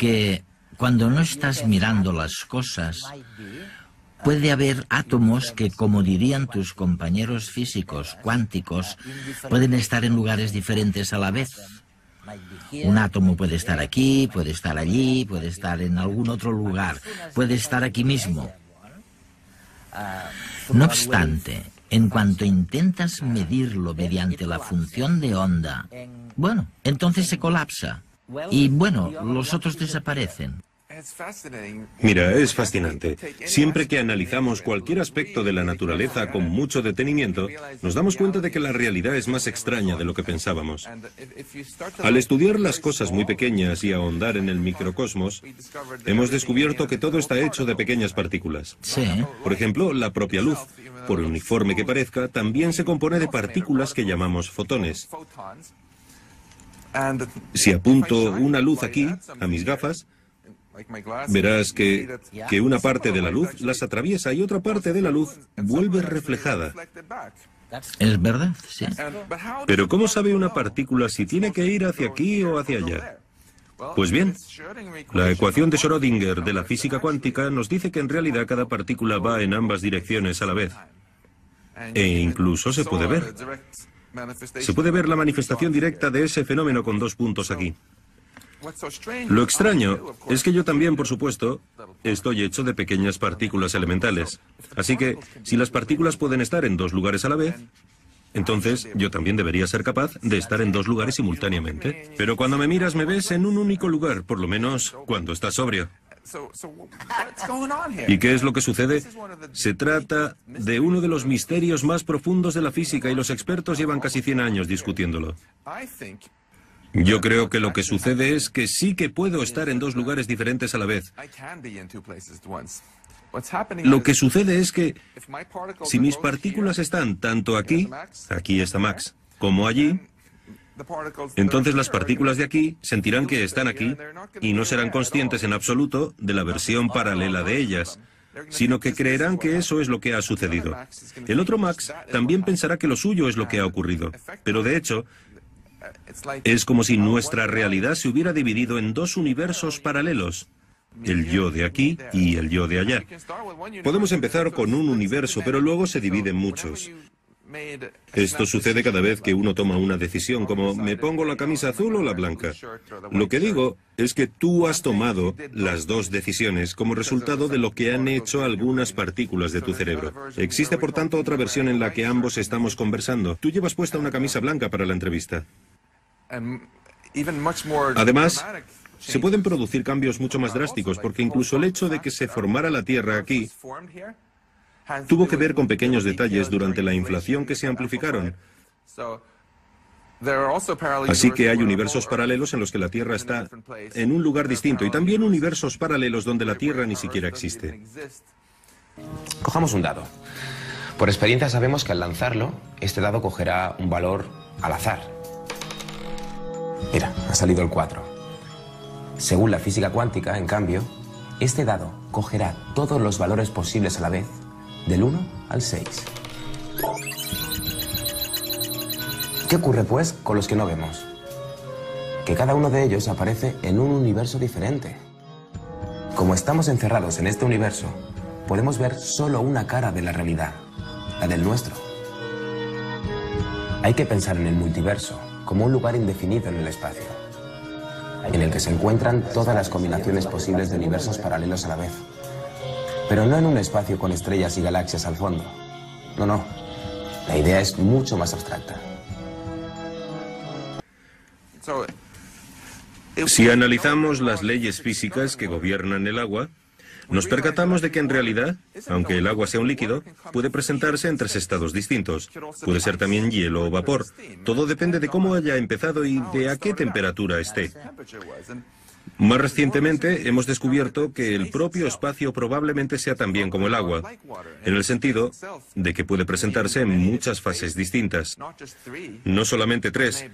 Speaker 6: que cuando no estás mirando las cosas, puede haber átomos que, como dirían tus compañeros físicos cuánticos, pueden estar en lugares diferentes a la vez. Un átomo puede estar aquí, puede estar allí, puede estar en algún otro lugar, puede estar aquí mismo. No obstante, en cuanto intentas medirlo mediante la función de onda, bueno, entonces se colapsa. Y bueno, los otros desaparecen.
Speaker 5: Mira, es fascinante. Siempre que analizamos cualquier aspecto de la naturaleza con mucho detenimiento, nos damos cuenta de que la realidad es más extraña de lo que pensábamos. Al estudiar las cosas muy pequeñas y ahondar en el microcosmos, hemos descubierto que todo está hecho de pequeñas partículas.
Speaker 6: Sí.
Speaker 5: Por ejemplo, la propia luz, por uniforme que parezca, también se compone de partículas que llamamos fotones. Si apunto una luz aquí, a mis gafas, verás que una parte de la luz las atraviesa y otra parte de la luz vuelve reflejada.
Speaker 6: Es verdad, sí.
Speaker 5: Pero ¿cómo sabe una partícula si tiene que ir hacia aquí o hacia allá? Pues bien, la ecuación de Schrödinger de la física cuántica nos dice que en realidad cada partícula va en ambas direcciones a la vez. E incluso se puede ver. Se puede ver la manifestación directa de ese fenómeno con dos puntos aquí. Lo extraño es que yo también, por supuesto, estoy hecho de pequeñas partículas elementales. Así que, si las partículas pueden estar en dos lugares a la vez, entonces yo también debería ser capaz de estar en dos lugares simultáneamente. Pero cuando me miras me ves en un único lugar, por lo menos cuando estás sobrio. ¿Y qué es lo que sucede? Se trata de uno de los misterios más profundos de la física y los expertos llevan casi 100 años discutiéndolo. Yo creo que lo que sucede es que sí que puedo estar en dos lugares diferentes a la vez. Lo que sucede es que si mis partículas están tanto aquí está Max, como allí, entonces las partículas de aquí sentirán que están aquí y no serán conscientes en absoluto de la versión paralela de ellas, sino que creerán que eso es lo que ha sucedido. El otro Max también pensará que lo suyo es lo que ha ocurrido, pero de hecho es como si nuestra realidad se hubiera dividido en dos universos paralelos, el yo de aquí y el yo de allá. Podemos empezar con un universo, pero luego se divide en muchos. Esto sucede cada vez que uno toma una decisión, como ¿me pongo la camisa azul o la blanca? Lo que digo es que tú has tomado las dos decisiones como resultado de lo que han hecho algunas partículas de tu cerebro. Existe, por tanto, otra versión en la que ambos estamos conversando. Tú llevas puesta una camisa blanca para la entrevista. Además, se pueden producir cambios mucho más drásticos, porque incluso el hecho de que se formara la Tierra aquí tuvo que ver con pequeños detalles durante la inflación que se amplificaron. Así que hay universos paralelos en los que la Tierra está en un lugar distinto, y también universos paralelos donde la Tierra ni siquiera existe.
Speaker 8: Cojamos un dado. Por experiencia sabemos que al lanzarlo, este dado cogerá un valor al azar. Mira, ha salido el 4. Según la física cuántica, en cambio, este dado cogerá todos los valores posibles a la vez, del 1 al 6. ¿Qué ocurre, pues, con los que no vemos? Que cada uno de ellos aparece en un universo diferente. Como estamos encerrados en este universo, podemos ver solo una cara de la realidad, la del nuestro. Hay que pensar en el multiverso como un lugar indefinido en el espacio, en el que se encuentran todas las combinaciones posibles de universos paralelos a la vez. Pero no en un espacio con estrellas y galaxias al fondo. No, no. La idea es mucho más abstracta.
Speaker 5: Si analizamos las leyes físicas que gobiernan el agua, nos percatamos de que en realidad, aunque el agua sea un líquido, puede presentarse en 3 estados distintos. Puede ser también hielo o vapor. Todo depende de cómo haya empezado y de a qué temperatura esté. Más recientemente hemos descubierto que el propio espacio probablemente sea también como el agua, en el sentido de que puede presentarse en muchas fases distintas. No solamente 3,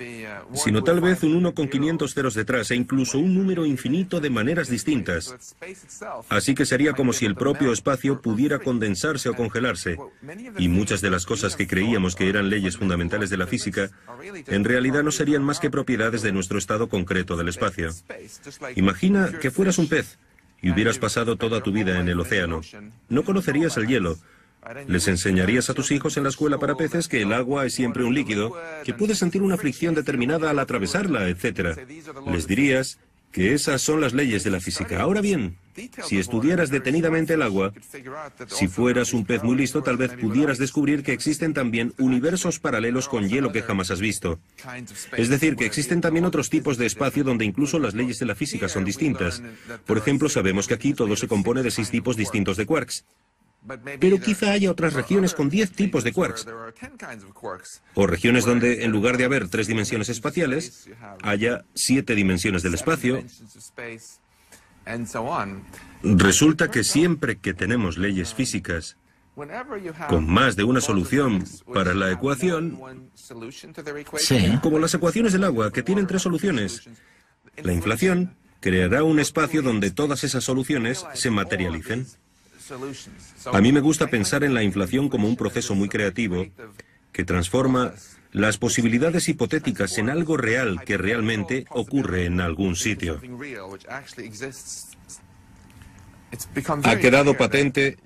Speaker 5: sino tal vez un 1 con 500 ceros detrás e incluso un número infinito de maneras distintas. Así que sería como si el propio espacio pudiera condensarse o congelarse, y muchas de las cosas que creíamos que eran leyes fundamentales de la física, en realidad no serían más que propiedades de nuestro estado concreto del espacio. Imagina que fueras un pez y hubieras pasado toda tu vida en el océano. No conocerías el hielo. Les enseñarías a tus hijos en la escuela para peces que el agua es siempre un líquido, que puedes sentir una fricción determinada al atravesarla, etc. Les dirías que esas son las leyes de la física. Ahora bien, si estudiaras detenidamente el agua, si fueras un pez muy listo, tal vez pudieras descubrir que existen también universos paralelos con hielo que jamás has visto. Es decir, que existen también otros tipos de espacio donde incluso las leyes de la física son distintas. Por ejemplo, sabemos que aquí todo se compone de 6 tipos distintos de quarks. Pero quizá haya otras regiones con 10 tipos de quarks. O regiones donde, en lugar de haber 3 dimensiones espaciales, haya 7 dimensiones del espacio. Resulta que siempre que tenemos leyes físicas con más de una solución para la ecuación, como las ecuaciones del agua, que tienen 3 soluciones, la inflación creará un espacio donde todas esas soluciones se materialicen. A mí me gusta pensar en la inflación como un proceso muy creativo que transforma las posibilidades hipotéticas en algo real que realmente ocurre en algún sitio. Ha quedado patente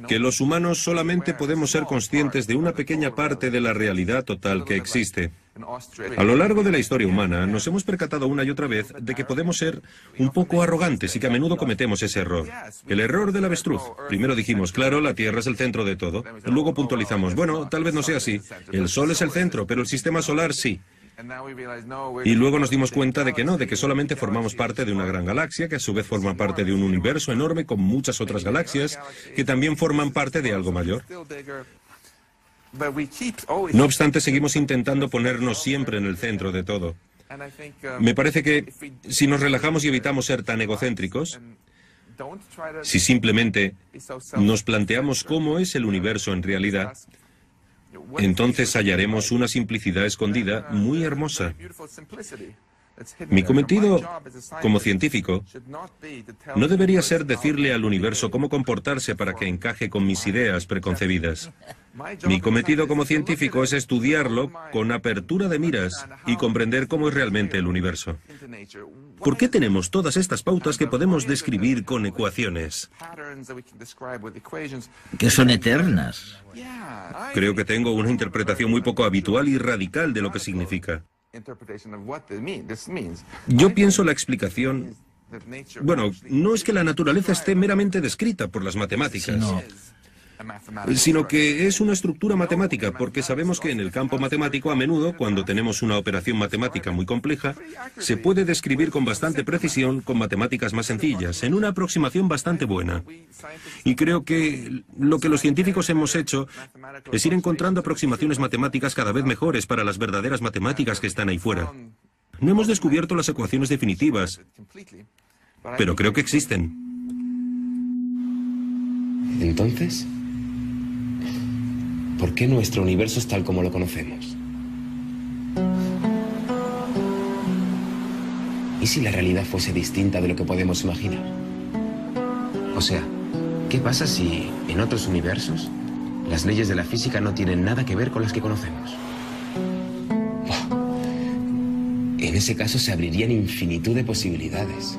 Speaker 5: que los humanos solamente podemos ser conscientes de una pequeña parte de la realidad total que existe. A lo largo de la historia humana nos hemos percatado una y otra vez de que podemos ser un poco arrogantes y que a menudo cometemos ese error. El error del avestruz. Primero dijimos, claro, la Tierra es el centro de todo. Luego puntualizamos, bueno, tal vez no sea así. El Sol es el centro, pero el sistema solar sí. Y luego nos dimos cuenta de que no, de que solamente formamos parte de una gran galaxia, que a su vez forma parte de un universo enorme con muchas otras galaxias, que también forman parte de algo mayor. No obstante, seguimos intentando ponernos siempre en el centro de todo. Me parece que si nos relajamos y evitamos ser tan egocéntricos, si simplemente nos planteamos cómo es el universo en realidad, entonces hallaremos una simplicidad escondida muy hermosa. Mi cometido como científico no debería ser decirle al universo cómo comportarse para que encaje con mis ideas preconcebidas. Mi cometido como científico es estudiarlo con apertura de miras y comprender cómo es realmente el universo. ¿Por qué tenemos todas estas pautas que podemos describir con ecuaciones?
Speaker 6: Que son eternas.
Speaker 5: Creo que tengo una interpretación muy poco habitual y radical de lo que significa. Yo pienso la explicación... Bueno, no es que la naturaleza esté meramente descrita por las matemáticas, sino que es una estructura matemática, porque sabemos que en el campo matemático a menudo, cuando tenemos una operación matemática muy compleja, se puede describir con bastante precisión con matemáticas más sencillas, en una aproximación bastante buena. Y creo que lo que los científicos hemos hecho es ir encontrando aproximaciones matemáticas cada vez mejores para las verdaderas matemáticas que están ahí fuera. No hemos descubierto las ecuaciones definitivas, pero creo que existen.
Speaker 8: Entonces, ¿por qué nuestro universo es tal como lo conocemos? ¿Y si la realidad fuese distinta de lo que podemos imaginar? O sea, ¿qué pasa si en otros universos las leyes de la física no tienen nada que ver con las que conocemos? En ese caso se abrirían infinitud de posibilidades.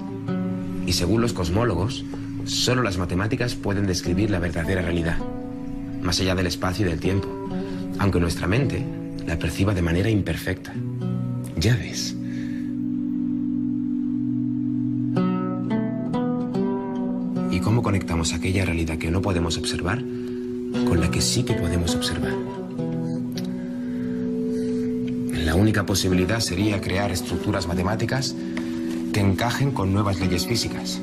Speaker 8: Y según los cosmólogos, solo las matemáticas pueden describir la verdadera realidad, más allá del espacio y del tiempo, aunque nuestra mente la perciba de manera imperfecta. Ya ves. ¿Y cómo conectamos aquella realidad que no podemos observar con la que sí que podemos observar? La única posibilidad sería crear estructuras matemáticas que encajen con nuevas leyes físicas.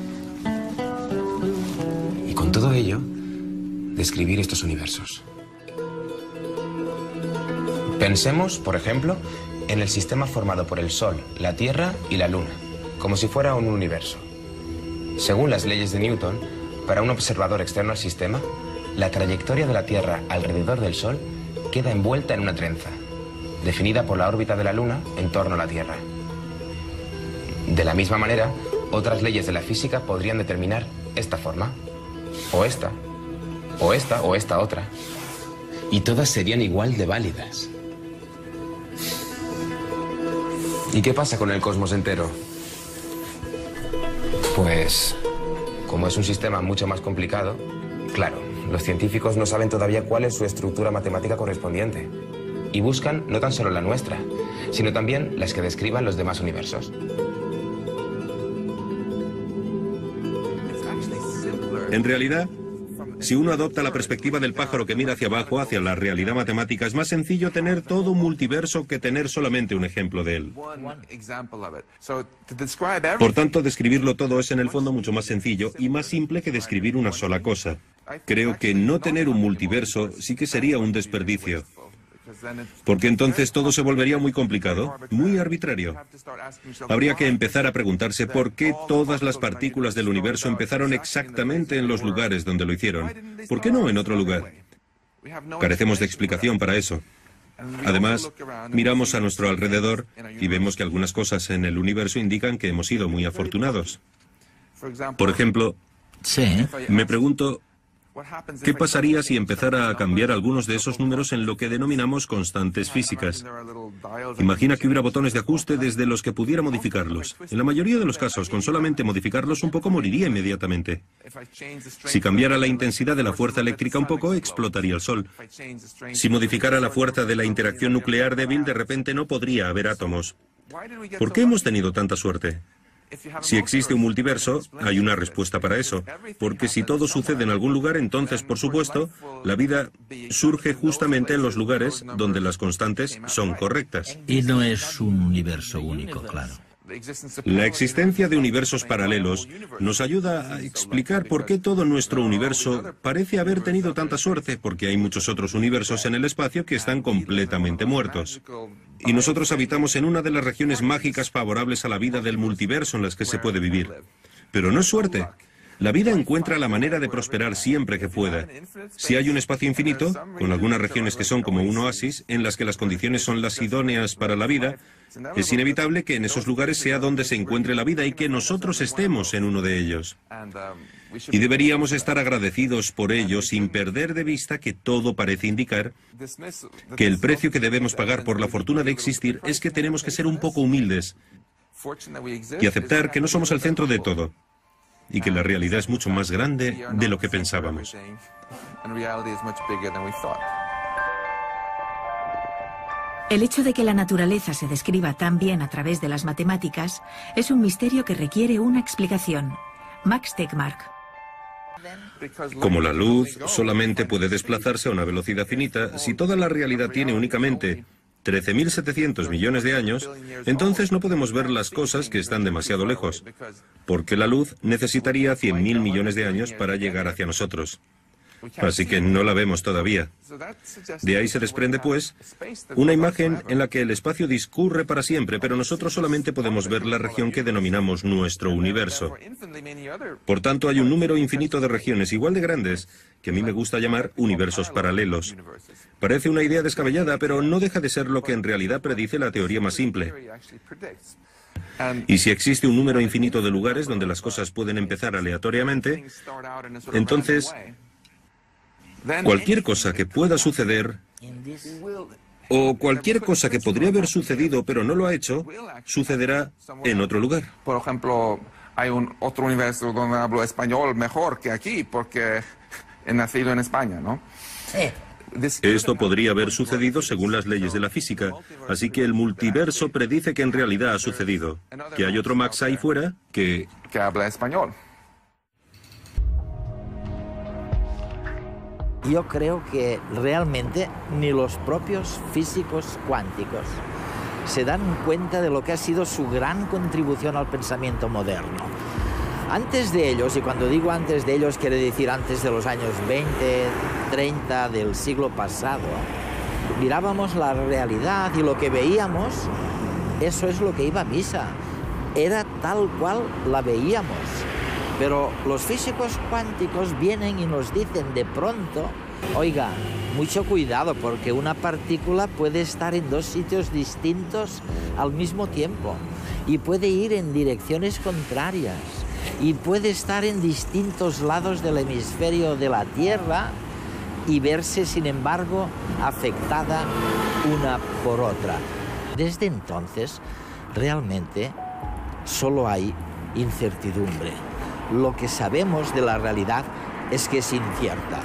Speaker 8: Y con todo ello, describir estos universos. Pensemos, por ejemplo, en el sistema formado por el Sol, la Tierra y la Luna, como si fuera un universo. Según las leyes de Newton, para un observador externo al sistema, la trayectoria de la Tierra alrededor del Sol queda envuelta en una trenza, definida por la órbita de la Luna en torno a la Tierra. De la misma manera, otras leyes de la física podrían determinar esta forma, o esta, o esta, o esta otra. Y todas serían igual de válidas. ¿Y qué pasa con el cosmos entero? Pues, como es un sistema mucho más complicado, claro, los científicos no saben todavía cuál es su estructura matemática correspondiente. Y buscan no tan solo la nuestra, sino también las que describan los demás universos.
Speaker 5: En realidad, si uno adopta la perspectiva del pájaro que mira hacia abajo, hacia la realidad matemática, es más sencillo tener todo un multiverso que tener solamente un ejemplo de él. Por tanto, describirlo todo es en el fondo mucho más sencillo y más simple que describir una sola cosa. Creo que no tener un multiverso sí que sería un desperdicio, porque entonces todo se volvería muy complicado, muy arbitrario. Habría que empezar a preguntarse por qué todas las partículas del universo empezaron exactamente en los lugares donde lo hicieron. ¿Por qué no en otro lugar? Carecemos de explicación para eso. Además, miramos a nuestro alrededor y vemos que algunas cosas en el universo indican que hemos sido muy afortunados. Por ejemplo, me pregunto, ¿qué pasaría si empezara a cambiar algunos de esos números en lo que denominamos constantes físicas? Imagina que hubiera botones de ajuste desde los que pudiera modificarlos. En la mayoría de los casos, con solamente modificarlos un poco, moriría inmediatamente. Si cambiara la intensidad de la fuerza eléctrica un poco, explotaría el Sol. Si modificara la fuerza de la interacción nuclear débil, de repente no podría haber átomos. ¿Por qué hemos tenido tanta suerte? Si existe un multiverso, hay una respuesta para eso, porque si todo sucede en algún lugar, entonces, por supuesto, la vida surge justamente en los lugares donde las constantes son correctas.
Speaker 6: Y no es un universo único, claro.
Speaker 5: La existencia de universos paralelos nos ayuda a explicar por qué todo nuestro universo parece haber tenido tanta suerte, porque hay muchos otros universos en el espacio que están completamente muertos. Y nosotros habitamos en una de las regiones mágicas favorables a la vida del multiverso en las que se puede vivir. Pero no es suerte. La vida encuentra la manera de prosperar siempre que pueda. Si hay un espacio infinito, con algunas regiones que son como un oasis, en las que las condiciones son las idóneas para la vida, es inevitable que en esos lugares sea donde se encuentre la vida y que nosotros estemos en uno de ellos. Y deberíamos estar agradecidos por ello sin perder de vista que todo parece indicar que el precio que debemos pagar por la fortuna de existir es que tenemos que ser un poco humildes y aceptar que no somos el centro de todo y que la realidad es mucho más grande de lo que pensábamos.
Speaker 2: El hecho de que la naturaleza se describa tan bien a través de las matemáticas es un misterio que requiere una explicación. Max Tegmark.
Speaker 5: Como la luz solamente puede desplazarse a una velocidad finita, si toda la realidad tiene únicamente 13.700 millones de años, entonces no podemos ver las cosas que están demasiado lejos, porque la luz necesitaría 100.000 millones de años para llegar hacia nosotros. Así que no la vemos todavía. De ahí se desprende, pues, una imagen en la que el espacio discurre para siempre, pero nosotros solamente podemos ver la región que denominamos nuestro universo. Por tanto, hay un número infinito de regiones igual de grandes, que a mí me gusta llamar universos paralelos. Parece una idea descabellada, pero no deja de ser lo que en realidad predice la teoría más simple. Y si existe un número infinito de lugares donde las cosas pueden empezar aleatoriamente, entonces cualquier cosa que pueda suceder, o cualquier cosa que podría haber sucedido pero no lo ha hecho, sucederá en otro lugar.
Speaker 9: Por ejemplo, hay otro universo donde hablo español mejor que aquí, porque he nacido en España, ¿no?
Speaker 5: Esto podría haber sucedido según las leyes de la física, así que el multiverso predice que en realidad ha sucedido, que hay otro Max ahí fuera que
Speaker 9: habla español.
Speaker 6: Yo creo que realmente ni los propios físicos cuánticos se dan cuenta de lo que ha sido su gran contribución al pensamiento moderno. Antes de ellos, y cuando digo antes de ellos quiere decir antes de los años 20, 30 del siglo pasado, mirábamos la realidad y lo que veíamos, eso es lo que iba a misa. Era tal cual la veíamos. Pero los físicos cuánticos vienen y nos dicen de pronto, oiga, mucho cuidado porque una partícula puede estar en dos sitios distintos al mismo tiempo y puede ir en direcciones contrarias y puede estar en distintos lados del hemisferio de la Tierra y verse, sin embargo, afectada una por otra. Desde entonces, realmente, solo hay incertidumbre. Lo que sabemos de la realidad es que es incierta.